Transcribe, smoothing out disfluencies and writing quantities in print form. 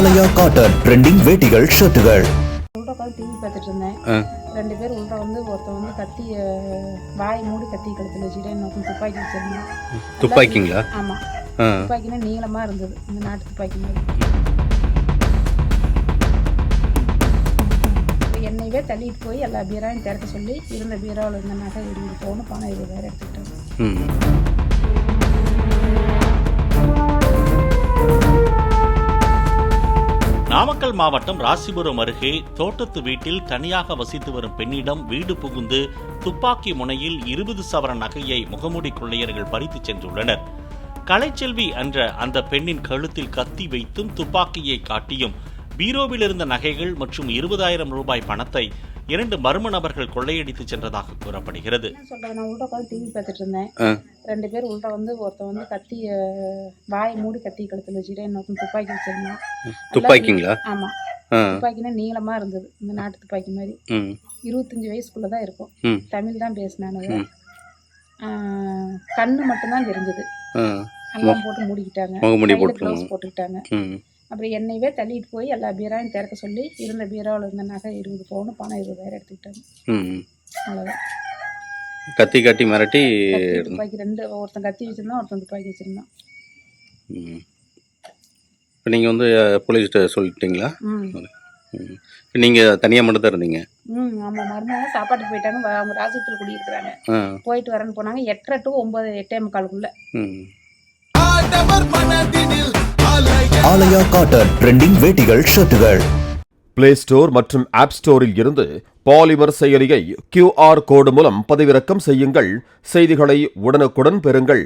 ஆலயா cotton trending வேட்டிகள் ஷர்ட்டுகள். TV பார்த்துட்டு இருந்தேன். 2 பேர் உள்ள வந்து ஒருத்தன் வந்து கத்தி வாய் மூடி கத்தி கழுத்துல வச்சுட்டு இன்னொருத்தன் துப்பாக்கி வச்சிருந்தான். துப்பாக்கிங்களா? ஆமா, துப்பாக்கினா நீளமா இருந்தது, இந்த நாட்டு துப்பாக்கி மாதிரி. என்னையவே தள்ளிட்டு போய் எல்லா பீராவையும் திறக்க சொல்லி இருந்த பீராவில் இருந்த நகை 20 பவுன் பணம் 20,000 எடுத்துக்கிட்டாங்க. நாமக்கல் மாவட்டம் ராசிபுரம் அருகே தோட்டத்து வீட்டில் தனியாக வசித்து வரும் பெண்ணிடம் வீடு புகுந்து துப்பாக்கி முனையில் 20 சவரன் நகையை முகமூடி கொள்ளையர்கள் பறித்து சென்றுள்ளனர். கலைச்செல்வி என்ற அந்த பெண்ணின் கழுத்தில் கத்தி வைத்தும் துப்பாக்கியை காட்டியும் பீரோவில் இருந்த நகைகள் மற்றும் 20,000 ரூபாய் பணத்தை 2 மர்ம நபர்கள் கொள்ளையடித்து சென்றதாக கூறப்படுகிறது. நான் உள்ள உட்காந்து டிவி பார்த்துட்டு இருந்தேன். 2 பேர் உள்ள வந்து ஒருத்தன் வந்து கத்தி வாய் மூடி கத்தி கழுத்துல வச்சுட்டு இன்னொருத்தன் துப்பாக்கி வச்சிருந்தான். துப்பாக்கிங்களா? ஆமா, துப்பாக்கினா நீளமா இருந்தது, இந்த நாட்டு துப்பாக்கி மாதிரி. 25 வயசுக்குள்ளதான் இருக்கும். தமிழ் தான் பேசினானுங்க. கண்ணு மட்டும்தான் தெரிஞ்சது. எல்லாம் போட்டு மூடிக்கிட்டாங்க, போட்டுக்கிட்டாங்க. அப்புறம் என்னையவே தள்ளிட்டு போய் எல்லா பீராவையும் திறக்க சொல்லி இருந்த பீராவில் இருந்த நகை 20 பவுன் பணம் 20,000 எடுத்துக்கிட்டாங்க. அவ்வளோதான். கத்தி காட்டி மிரட்டி துப்பாக்கி 2 ஒருத்தன் கத்தி வச்சிருந்தான், ஒருத்தன் துப்பாக்கி வச்சிருந்தான். இப்போ நீங்கள் வந்து போலீஸ்கிட்ட சொல்லிட்டீங்களா? இப்போ நீங்கள் தனியாக மட்டும் தான் இருந்தீங்க? ஆமாம், மறுநாள் சாப்பாட்டுக்கு போயிட்டாங்க. அவங்க ராஜத்தில் குடியிருக்கிறாங்க. போயிட்டு வரேன்னு போனாங்க. 8:30 to 9, 8:45. ஆலயா காட்டன் ட்ரெண்டிங் வேட்டிகள் ஷர்ட்டுகள். பிளே ஸ்டோர் மற்றும் ஆப் ஸ்டோரில் இருந்து பாலிமர் செயலியை QR கோடு மூலம் பதிவிறக்கம் செய்யுங்கள். செய்திகளை உடனுக்குடன் பெறுங்கள்.